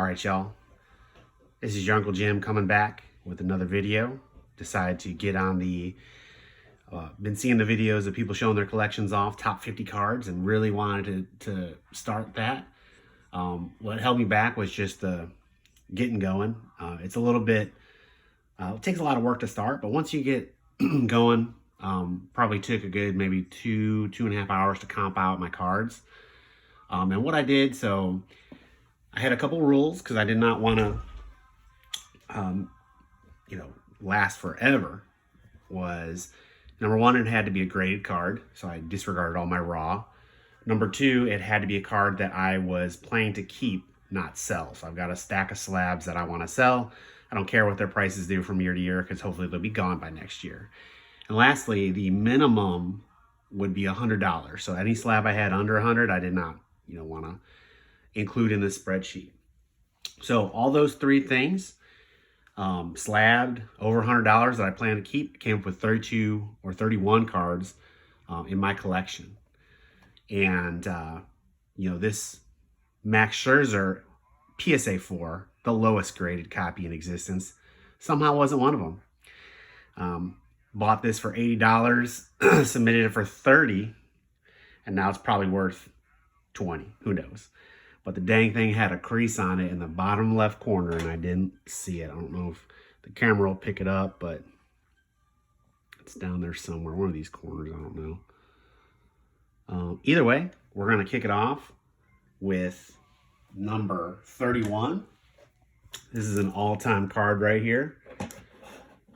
All right, y'all. This is your Uncle Jim coming back with another video. Decided to get on the, been seeing the videos of people showing their collections off, top 50 cards, and really wanted to start that. What held me back was just getting going. It's a little bit, it takes a lot of work to start, but once you get going, probably took a good maybe 2.5 hours to comp out my cards. And what I did, so I had a couple rules because I did not want to, last forever. Was number one, it had to be a graded card, so I disregarded all my raw. Number two, it had to be a card that I was planning to keep, not sell. So I've got a stack of slabs that I want to sell. I don't care what their prices do from year to year because hopefully they'll be gone by next year. And lastly, the minimum would be $100. So any slab I had under 100, I did not, want to include in the spreadsheet. So all those three things, slabbed over $100 that I plan to keep, came up with 32 or 31 cards in my collection. And, this Max Scherzer PSA 4, the lowest graded copy in existence, somehow wasn't one of them. Bought this for $80, submitted it for $30, and now it's probably worth $20. Who knows? But the dang thing had a crease on it in the bottom left corner, and I didn't see it. I don't know if the camera will pick it up, but it's down there somewhere. One of these corners, I don't know. Either way, we're going to kick it off with number 31. This is an all-time card right here.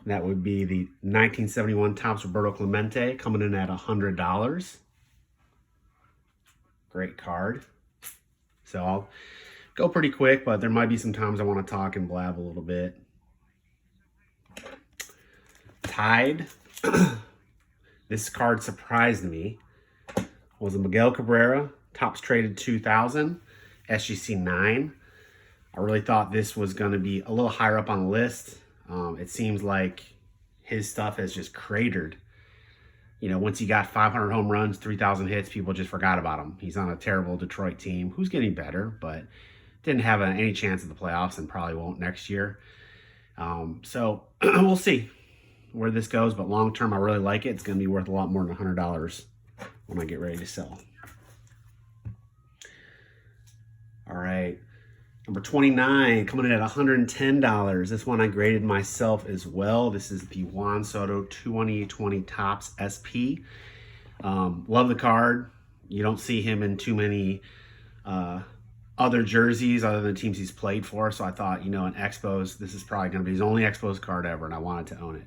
That would be the 1971 Topps Roberto Clemente, coming in at $100. Great card. So I'll go pretty quick, but there might be some times I want to talk and blab a little bit. Tied. This card surprised me. Was a Miguel Cabrera, Topps Traded 2000, SGC 9. I really thought this was going to be a little higher up on the list. It seems like his stuff has just cratered. Once he got 500 home runs, 3,000 hits, people just forgot about him. He's on a terrible Detroit team who's getting better, but didn't have any chance at the playoffs and probably won't next year. So we'll see where this goes, but long term, I really like it. It's going to be worth a lot more than $100 when I get ready to sell. All right. Number 29, coming in at $110. This one I graded myself as well. This is the Juan Soto 2020 Topps SP. Love the card. You don't see him in too many other jerseys other than teams he's played for. So I thought, in Expos, this is probably going to be his only Expos card ever, and I wanted to own it.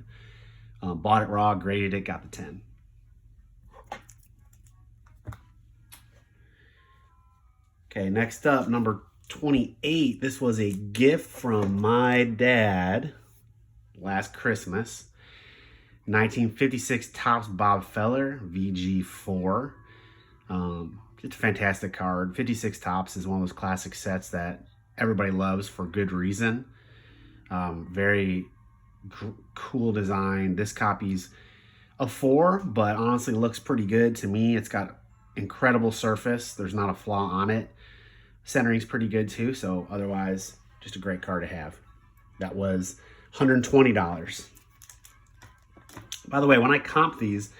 Bought it raw, graded it, got the 10. Okay, next up, number 28. This was a gift from my dad last Christmas. 1956 Topps Bob Feller VG4. It's a fantastic card. 56 Topps is one of those classic sets that everybody loves for good reason. Very cool design. This copy's a 4, but honestly looks pretty good to me. It's got incredible surface. There's not a flaw on it. Centering's pretty good too, so otherwise, just a great card to have. That was $120. By the way, when I comped these,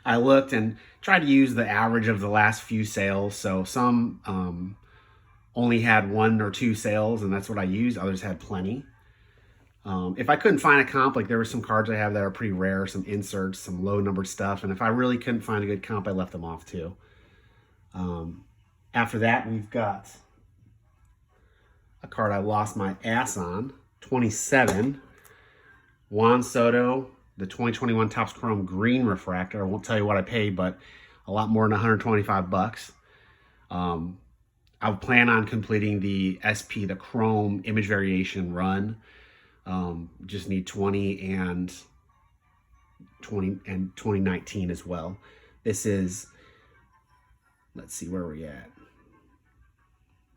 I looked and tried to use the average of the last few sales. So some only had 1 or 2 sales, and that's what I used. Others had plenty. If I couldn't find a comp, like there were some cards I have that are pretty rare, some inserts, some low-numbered stuff, and if I really couldn't find a good comp, I left them off too. After that, we've got a card I lost my ass on, 27, Juan Soto, the 2021 Topps Chrome Green Refractor. I won't tell you what I paid, but a lot more than $125. I plan on completing the SP, the Chrome Image Variation run. Just need 20 and 2019 as well. This is, let's see where we're at.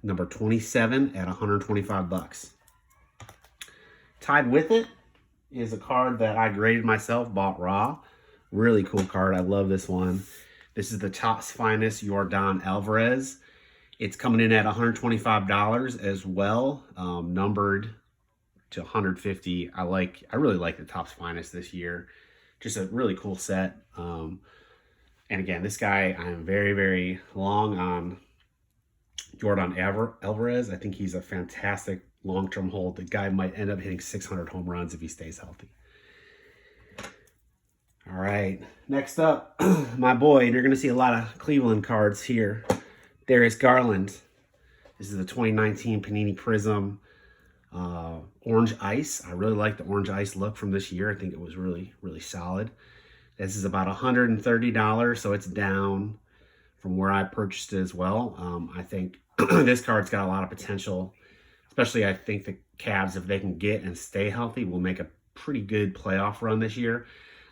Number 27 at $125. Tied with it is a card that I graded myself, bought raw. Really cool card. I love this one. This is the Topps Finest Yordan Alvarez. It's coming in at $125 as well, numbered to 150. I really like the Topps Finest this year. Just a really cool set. And again, this guy, I'm very, very long on Jordan Alvarez. I think he's a fantastic long-term hold. The guy might end up hitting 600 home runs if he stays healthy. All right, next up, my boy, and you're going to see a lot of Cleveland cards here. Darius Garland. This is the 2019 Panini Prism Orange Ice. I really like the Orange Ice look from this year. I think it was really, really solid. This is about $130, so it's down from where I purchased it as well. I think this card's got a lot of potential, especially I think the Cavs, if they can get and stay healthy, will make a pretty good playoff run this year.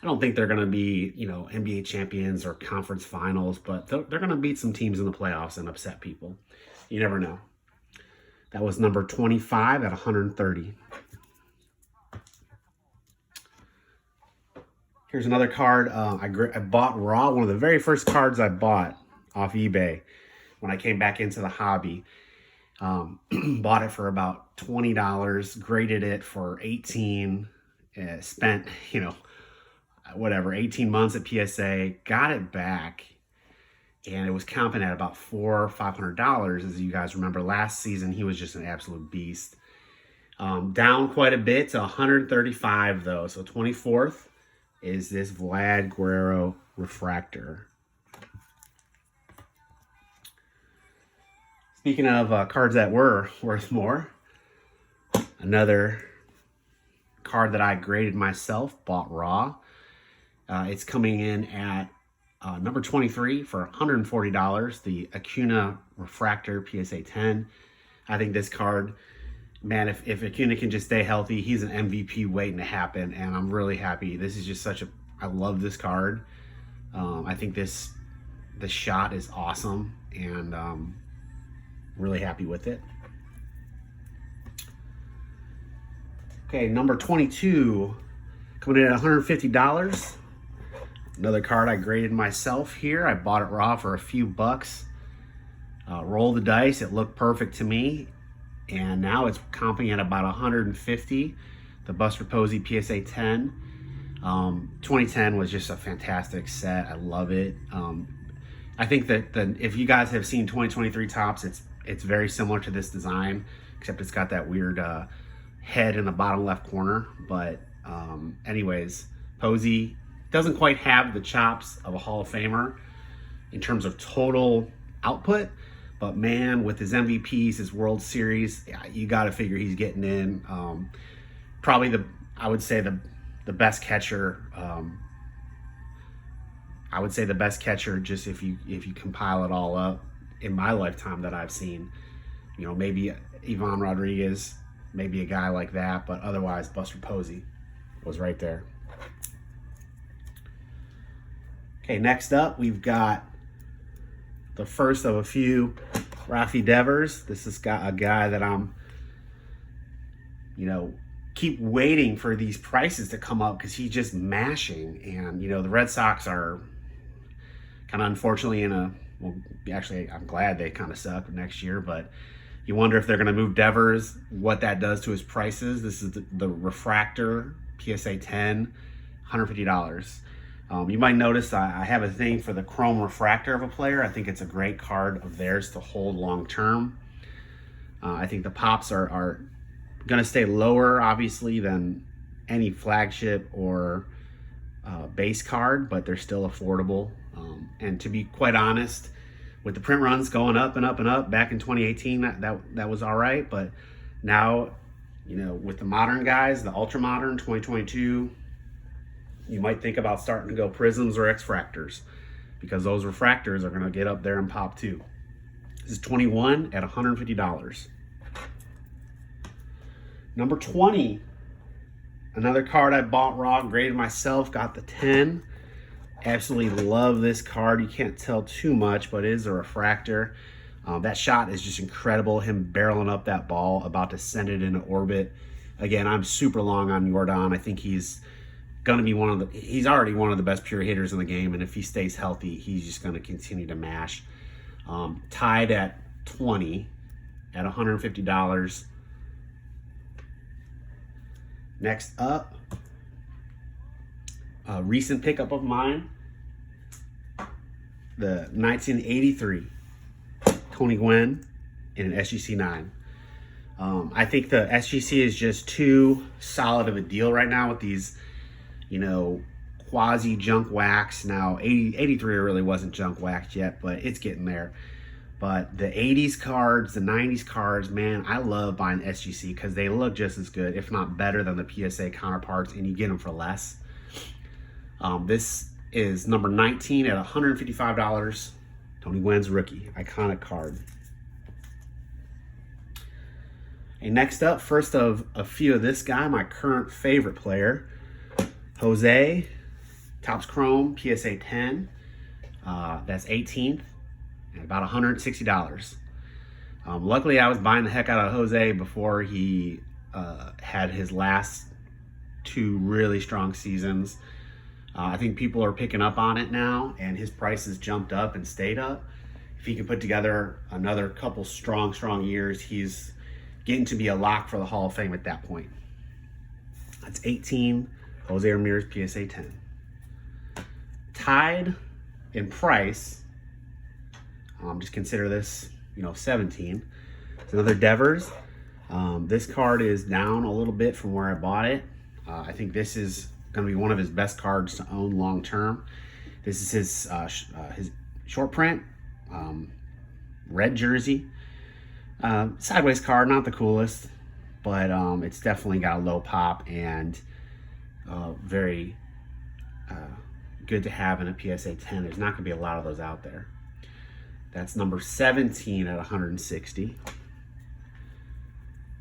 I don't think they're going to be, NBA champions or conference finals, but they're going to beat some teams in the playoffs and upset people. You never know. That was number 25 at 130. Here's another card. I bought raw, one of the very first cards I bought off eBay when I came back into the hobby. Bought it for about $20, graded it for 18, spent, 18 months at PSA, got it back, and it was comping at about $400 or $500. As you guys remember, last season he was just an absolute beast. Down quite a bit to 135 though. So 24th is this Vlad Guerrero refractor. Speaking of cards that were worth more, another card that I graded myself, bought raw. It's coming in at number 23 for $140, the Acuna Refractor PSA 10. I think this card, man, if Acuna can just stay healthy, he's an MVP waiting to happen, and I'm really happy. This is just I love this card. I think the shot is awesome, and really happy with it. Okay, number 22, coming in at $150. Another card I graded myself here. I bought it raw for a few bucks. Roll the dice, it looked perfect to me. And now it's comping at about 150. The Buster Posey PSA 10. 2010 was just a fantastic set. I love it. I think that if you guys have seen 2023 Topps, it's very similar to this design, except it's got that weird head in the bottom left corner. But anyways, Posey doesn't quite have the chops of a Hall of Famer in terms of total output, but man, with his MVPs, his World Series, you got to figure he's getting in. Probably I would say the best catcher. I would say the best catcher, just if you compile it all up in my lifetime that I've seen. Maybe Ivan Rodriguez, maybe a guy like that, but otherwise Buster Posey was right there. Okay, next up, we've got the first of a few Rafi Devers. This is a guy that I'm, keep waiting for these prices to come up because he's just mashing. And, the Red Sox are kind of unfortunately actually, I'm glad they kind of suck next year, but you wonder if they're going to move Devers, what that does to his prices. This is the Refractor PSA 10, $150. You might notice I have a thing for the Chrome Refractor of a player. I think it's a great card of theirs to hold long term. I think the pops are going to stay lower, obviously, than any flagship or base card, but they're still affordable. And to be quite honest, with the print runs going up and up and up back in 2018, that was all right. But now, with the modern guys, the ultra modern 2022, you might think about starting to go Prisms or X-Fractors, because those refractors are going to get up there and pop too. This is 21 at $150. Number 20, another card I bought raw, graded myself, got the 10. Absolutely love this card. You can't tell too much, but it is a refractor. That shot is just incredible. Him barreling up that ball, about to send it into orbit. Again, I'm super long on Jordan. I think he's going to be he's already one of the best pure hitters in the game, and if he stays healthy, he's just going to continue to mash. Tied at 20 at $150. Next up, a recent pickup of mine, the 1983 Tony Gwynn in an SGC 9. I think the SGC is just too solid of a deal right now with these, you know, quasi junk wax. Now 83 really wasn't junk wax yet, but it's getting there. But the 80s cards, the 90s cards, man, I love buying SGC because they look just as good, if not better, than the PSA counterparts, and you get them for less. This is number 19 at $155. Tony Gwynn's rookie, iconic card. And next up, first of a few of this guy, my current favorite player, Jose, Topps Chrome, PSA 10. That's 18th at about $160. Luckily, I was buying the heck out of Jose before he had his last two really strong seasons. I think people are picking up on it now, and his price has jumped up and stayed up. If he can put together another couple strong years, he's getting to be a lock for the Hall of Fame at that point. That's 18, Jose Ramirez, PSA 10. Tied in price, just consider this, 17. It's another Devers. This card is down a little bit from where I bought it. I think this is going to be one of his best cards to own long term. This is his short print, red jersey. Sideways card, not the coolest, but it's definitely got a low pop and very good to have in a PSA 10. There's not going to be a lot of those out there. That's number 17 at $160.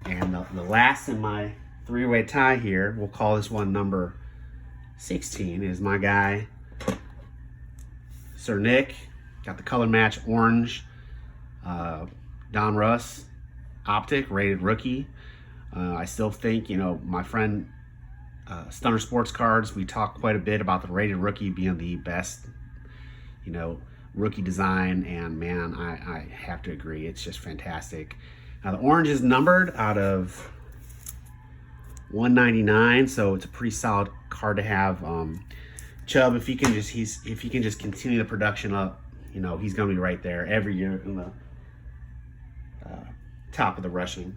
And the last in my three-way tie here, we'll call this one number 16, is my guy, Sir Nick. Got the color match orange. Don Russ optic, rated rookie. I still think, my friend Stunner Sports Cards, we talk quite a bit about the rated rookie being the best, rookie design, and man, I have to agree, it's just fantastic. Now the orange is numbered out of 199, so it's a pretty solid card to have. Chubb, if he can just continue the production up, he's gonna be right there every year in the top of the rushing.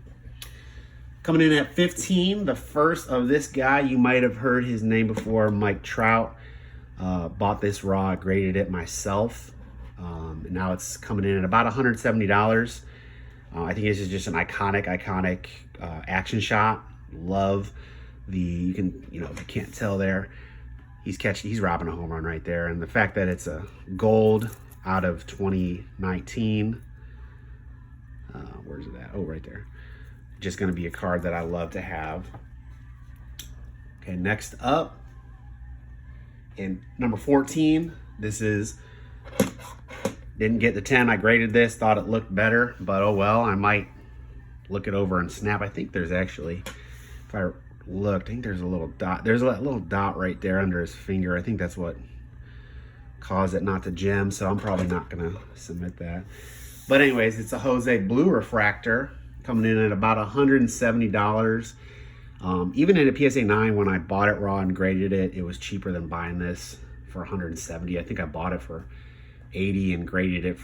Coming in at 15, the first of this guy, you might have heard his name before, Mike Trout. Bought this raw, graded it myself. And now it's coming in at about $170. I think this is just an iconic action shot. Love you can't tell there. He's robbing a home run right there. And the fact that it's a gold out of 2019. Where's it at? Oh, right there. Just going to be a card that I love to have. Okay, next up, in number 14, this is, didn't get the 10. I graded this, thought it looked better, but oh well, I might look it over and snap. I think there's actually, if I looked, I think there's a little dot. There's a little dot right there under his finger. I think that's what caused it not to gem, so I'm probably not going to submit that. But anyways, it's a Jose Blue Refractor, coming in at about $170. Even in a PSA 9, when I bought it raw and graded it, it was cheaper than buying this for $170. I think I bought it for $80 and graded it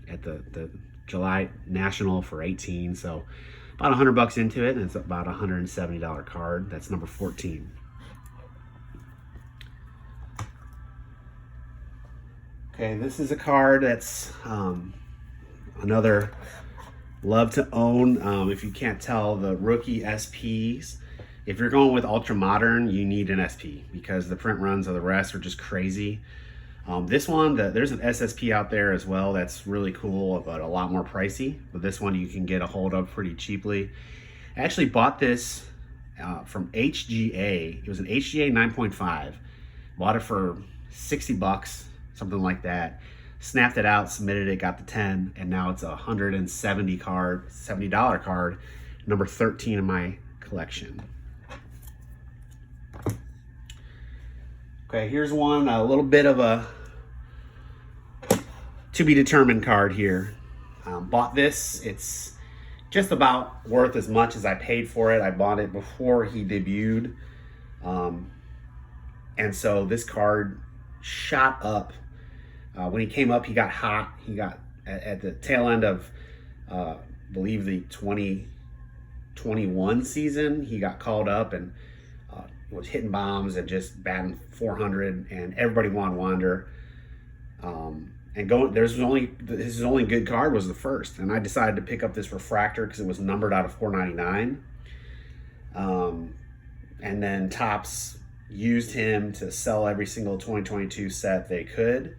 at the July National for $18. So about $100 into it, and it's about a $170 card. That's number 14. Okay, this is a card that's another love to own. If you can't tell, the rookie SPs. If you're going with ultra modern, you need an SP because the print runs of the rest are just crazy. This one, there's an SSP out there as well that's really cool, but a lot more pricey. But this one you can get a hold of pretty cheaply. I actually bought this from HGA. It was an HGA 9.5. Bought it for $60, something like that. Snapped it out, submitted it, got the 10, and now it's a $70 card, number 13 in my collection. Okay, here's one, a little bit of a to be determined card here. Bought this. It's just about worth as much as I paid for it. I bought it before he debuted. Um, and so this card shot up. When he came up, he got hot. He got at the tail end of, I believe, the 2021 season. He got called up and was hitting bombs and just batting 400, and everybody wanted Wander. And going, his only good card was the first, and I decided to pick up this refractor because it was numbered out of 499. And then Topps used him to sell every single 2022 set they could.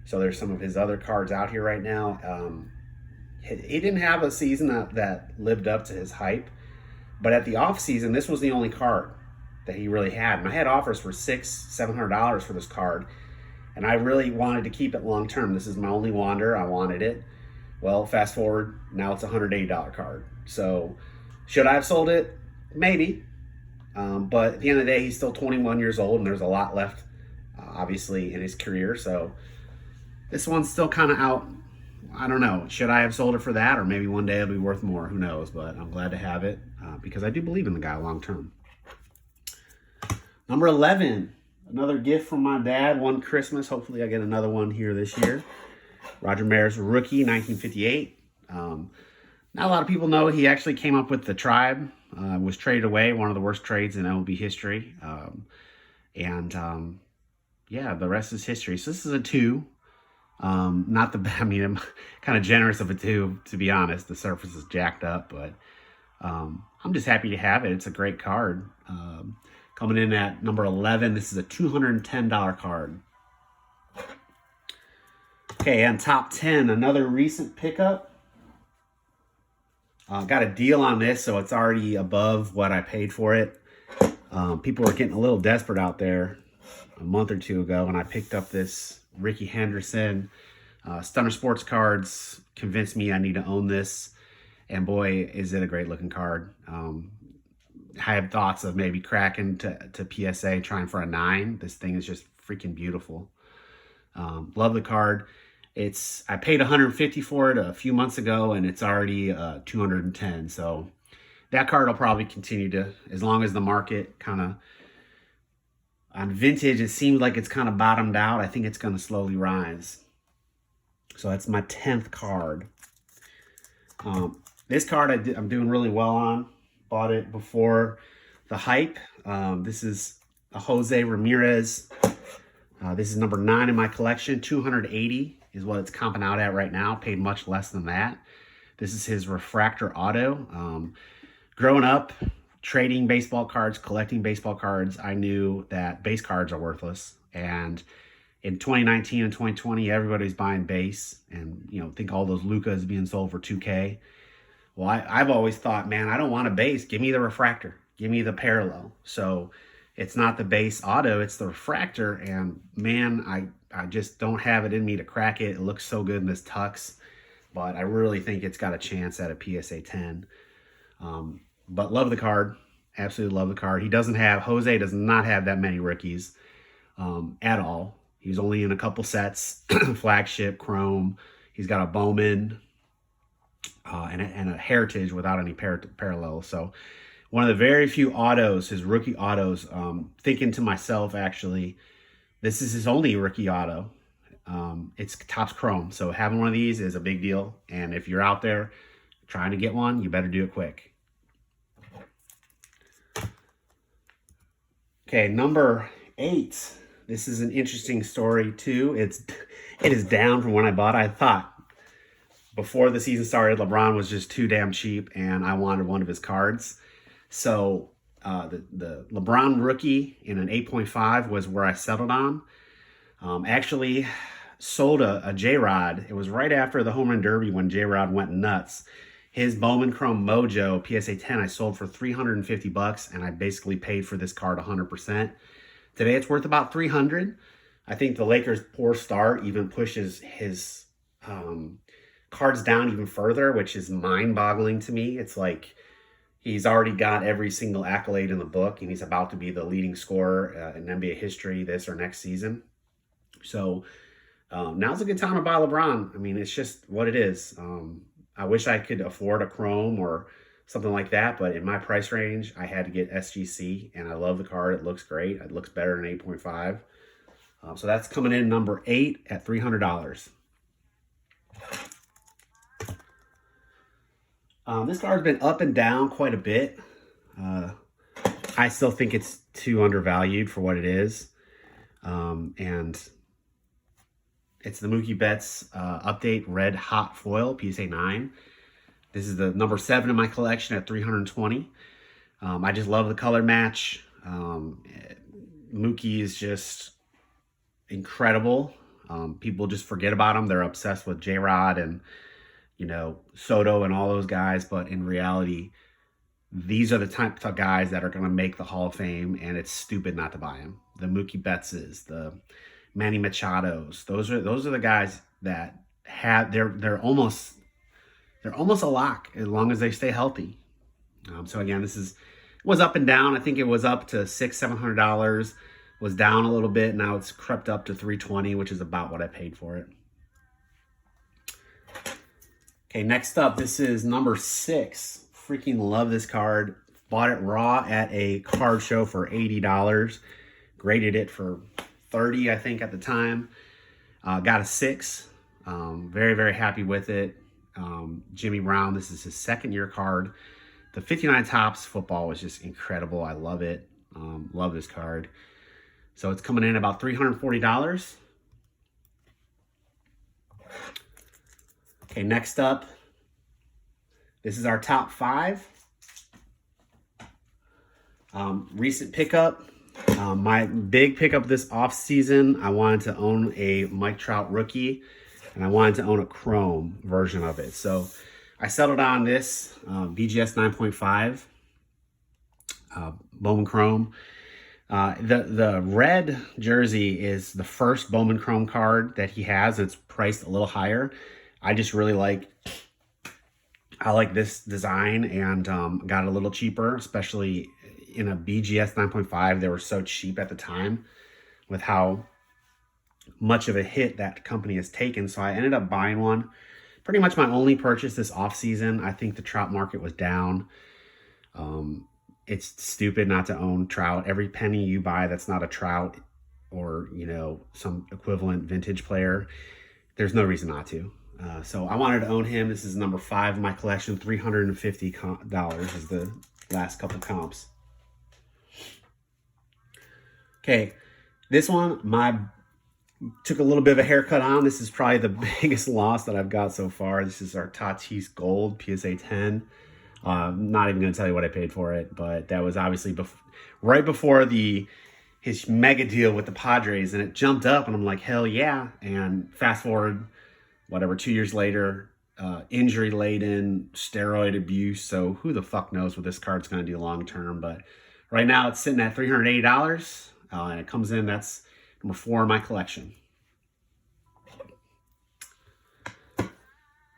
So there's some of his other cards out here right now. He didn't have a season that lived up to his hype, but at the off season, this was the only card that he really had. And I had offers for $600-700 for this card, and I really wanted to keep it long term. This is my only Wander. I wanted it. Well, fast forward, now it's a $180 card. So should I have sold it? Maybe. But at the end of the day, he's still 21 years old, and there's a lot left, obviously, in his career. So this one's still kind of out. I don't know. Should I have sold it for that? Or maybe one day it'll be worth more. Who knows? But I'm glad to have it because I do believe in the guy long term. Number 11, another gift from my dad one Christmas. Hopefully I get another one here this year. Roger Maris rookie, 1958. Not a lot of people know he actually came up with the Tribe. Was traded away, one of the worst trades in MLB history. Yeah, the rest is history. So this is a 2. Not the, I mean, I'm kind of generous of a 2, to be honest. The surface is jacked up, but I'm just happy to have it. It's a great card. Coming in at number 11, this is a $210 card. Okay, and top 10, another recent pickup. Got a deal on this, so it's already above what I paid for it. People were getting a little desperate out there a month or two ago, and I picked up this Rickey Henderson. Stunner Sports Cards convinced me I need to own this, and boy, is it a great looking card. I have thoughts of maybe cracking to PSA, trying for a 9. This thing is just freaking beautiful. Love the card. I paid $150 for it a few months ago, and it's already $210. So that card will probably continue to, as long as the market kind of, on vintage, it seems like it's kind of bottomed out. I think it's going to slowly rise. So that's my 10th card. This card I'm doing really well on. Bought it before the hype. This is a Jose Ramirez. This is number 9 in my collection. $280 is what it's comping out at right now. Paid much less than that. This is his refractor auto. Growing up, trading baseball cards, collecting baseball cards, I knew that base cards are worthless. And in 2019 and 2020, everybody's buying base. And, think all those Lucas being sold for $2K. Well, I've always thought, man, I don't want a base. Give me the refractor. Give me the parallel. So it's not the base auto, it's the refractor. And man, I just don't have it in me to crack it. It looks so good in this tux, but I really think it's got a chance at a PSA 10. But love the card. Absolutely love the card. Jose does not have that many rookies at all. He's only in a couple sets, flagship, chrome. He's got a Bowman and a Heritage without any parallels. So one of the very few autos, his rookie autos, thinking to myself, actually, this is his only rookie auto. It's Topps Chrome. So having one of these is a big deal. And if you're out there trying to get one, you better do it quick. Okay, number 8. This is an interesting story too. It is down from when I bought it. I thought before the season started, LeBron was just too damn cheap, and I wanted one of his cards. So the LeBron rookie in an 8.5 was where I settled on. Actually sold a J-Rod. It was right after the Home Run Derby when J-Rod went nuts. His Bowman Chrome Mojo PSA 10 I sold for $350, and I basically paid for this card 100%. Today it's worth about $300. I think the Lakers' poor start even pushes his cards down even further, which is mind-boggling to me. It's like he's already got every single accolade in the book, and he's about to be the leading scorer in NBA history this or next season. So Now's a good time to buy LeBron. I mean, it's just what it is. I wish I could afford a Chrome or something like that, but in my price range, I had to get SGC, and I love the card. It looks great. It looks better than 8.5. So that's coming in number 8 at $300. This card's been up and down quite a bit. I still think it's too undervalued for what it is. And it's the Mookie Betts update red hot foil PSA 9. This is the number 7 in my collection at $320. I just love the color match. Mookie is just incredible. People just forget about him. They're obsessed with J-Rod and, you know, Soto and all those guys. But in reality, these are the type of guys that are going to make the Hall of Fame, and it's stupid not to buy them. The Mookie Bettses, the Manny Machados, those are the guys that have they're almost a lock as long as they stay healthy. So again, this was up and down. I think it was up to $600-700, was down a little bit. Now it's crept up to $320, which is about what I paid for it. Okay, next up, this is number 6. Freaking love this card. Bought it raw at a card show for $80. Graded it for $30, I think, at the time. Got a 6. Very, very happy with it. Jimmy Brown, this is his second year card. The 59 Topps football was just incredible. I love it. Love this card. So it's coming in about $340. Okay, next up, this is our top 5. Recent pickup. My big pickup this offseason, I wanted to own a Mike Trout rookie, and I wanted to own a Chrome version of it. So I settled on this BGS 9.5 Bowman Chrome. The red jersey is the first Bowman Chrome card that he has. It's priced a little higher. I just really like this design, and got it a little cheaper, especially in a BGS 9.5. They were so cheap at the time with how much of a hit that company has taken. So I ended up buying one. Pretty much my only purchase this off season. I think the Trout market was down. It's stupid not to own Trout. Every penny you buy that's not a Trout or, you know, some equivalent vintage player, there's no reason not to. So I wanted to own him. This is number 5 in my collection. $350 is the last couple comps. Okay, this one, took a little bit of a haircut on. This is probably the biggest loss that I've got so far. This is our Tatis Gold PSA 10. I'm not even going to tell you what I paid for it, but that was obviously right before his mega deal with the Padres, and it jumped up, and I'm like, hell yeah. And fast forward, whatever, 2 years later, injury laden, steroid abuse. So who the fuck knows what this card's going to do long term. But right now it's sitting at $380, and it comes in, that's number 4 in my collection.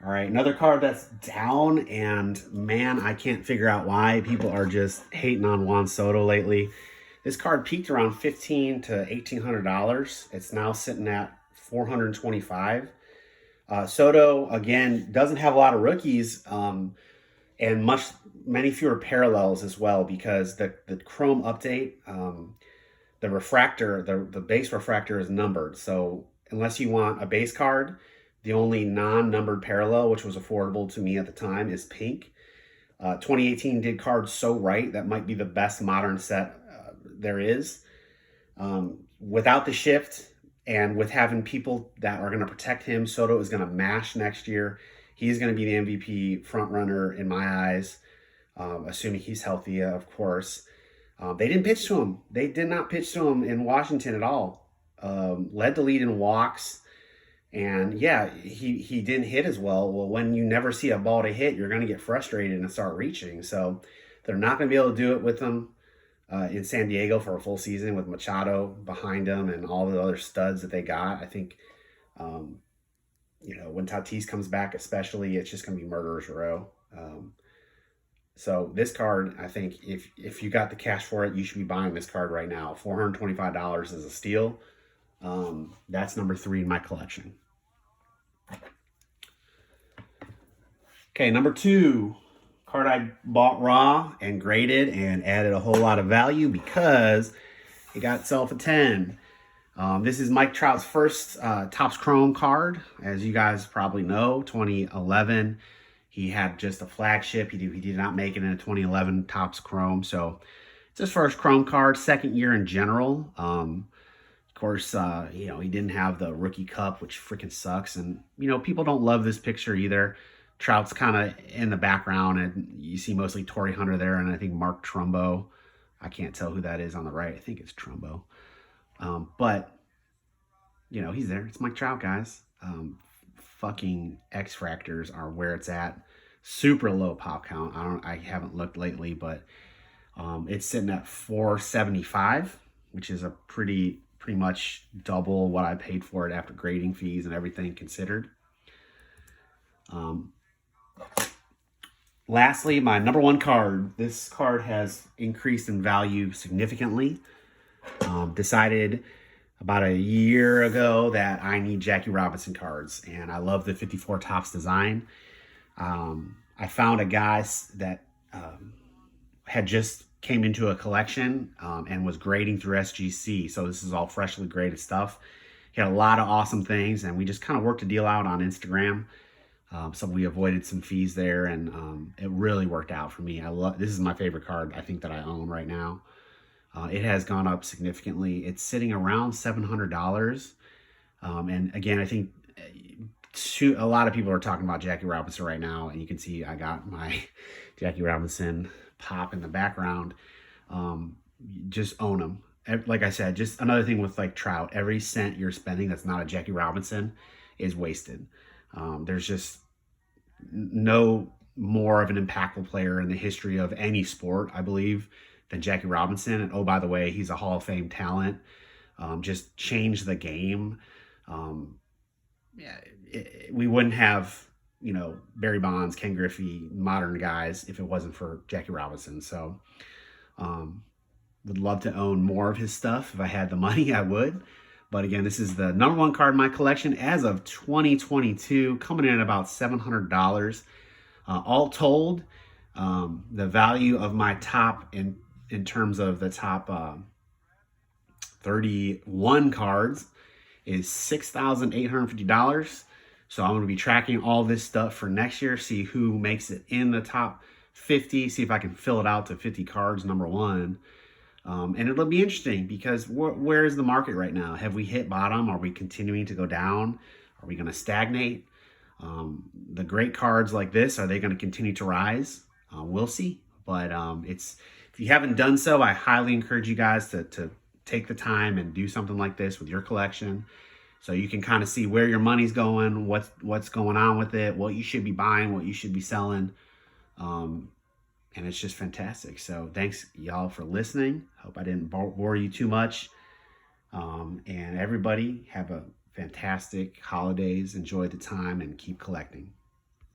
All right, another card that's down, and man, I can't figure out why people are just hating on Juan Soto lately. This card peaked around $1,500 to $1,800. It's now sitting at $425. Soto, again, doesn't have a lot of rookies, and many fewer parallels as well, because the Chrome update, the refractor, the base refractor is numbered. So unless you want a base card, the only non-numbered parallel, which was affordable to me at the time, is pink. 2018 did cards so right. That might be the best modern set there is. Without the shift, and with having people that are going to protect him, Soto is going to mash next year. He's going to be the MVP front runner in my eyes, assuming he's healthy, of course. They didn't pitch to him. They did not pitch to him in Washington at all. Led the lead in walks. And yeah, he didn't hit as well. Well, when you never see a ball to hit, you're going to get frustrated and start reaching. So they're not going to be able to do it with him in San Diego for a full season with Machado behind him and all the other studs that they got. I think, when Tatis comes back especially, it's just going to be murderer's row. So this card, I think if you got the cash for it, you should be buying this card right now. $425 is a steal. That's number 3 in my collection. Okay, number 2, card I bought raw and graded and added a whole lot of value because it got itself a 10. This is Mike Trout's first Topps Chrome card. As you guys probably know, 2011, he had just a flagship. He did not make it in a 2011 Topps Chrome. So it's his first Chrome card, second year in general. Of course, you know, he didn't have the Rookie Cup, which freaking sucks. And, you know, people don't love this picture either. Trout's kind of in the background, and you see mostly Torrey Hunter there, and I think Mark Trumbo. I can't tell who that is on the right. I think it's Trumbo. But, you know, he's there. It's Mike Trout, guys. Fucking X-Fractors are where it's at. Super low pop count. I haven't looked lately, but it's sitting at 475, which is a pretty much double what I paid for it after grading fees and everything considered. Lastly, my number 1 card. This card has increased in value significantly. Decided about a year ago that I need Jackie Robinson cards, and I love the 54 Topps design. I found a guy that had just came into a collection and was grading through SGC, so this is all freshly graded stuff. He had a lot of awesome things, and we just kind of worked a deal out on Instagram. So we avoided some fees there, and it really worked out for me. This is my favorite card I think that I own right now. It has gone up significantly. It's sitting around $700. And again, I think a lot of people are talking about Jackie Robinson right now, and you can see I got my Jackie Robinson pop in the background. Just own them. Like I said, just another thing with like Trout, every cent you're spending that's not a Jackie Robinson is wasted. There's just no more of an impactful player in the history of any sport, I believe, than Jackie Robinson. And oh, by the way, he's a Hall of Fame talent. Just changed the game. We wouldn't have, you know, Barry Bonds, Ken Griffey, modern guys if it wasn't for Jackie Robinson. So would love to own more of his stuff. If I had the money, I would. But again, this is the number 1 card in my collection as of 2022, coming in at about $700. All told, the value of my top in terms of the top 31 cards is $6,850. So I'm going to be tracking all this stuff for next year, see who makes it in the top 50, see if I can fill it out to 50 cards, number 1. And it'll be interesting because where is the market right now? Have we hit bottom? Are we continuing to go down? Are we going to stagnate? The great cards like this, are they going to continue to rise? We'll see. But if you haven't done so, I highly encourage you guys to take the time and do something like this with your collection, so you can kind of see where your money's going, what's going on with it, what you should be buying, what you should be selling. And it's just fantastic. So thanks y'all for listening. Hope I didn't bore you too much. And everybody have a fantastic holidays. Enjoy the time and keep collecting.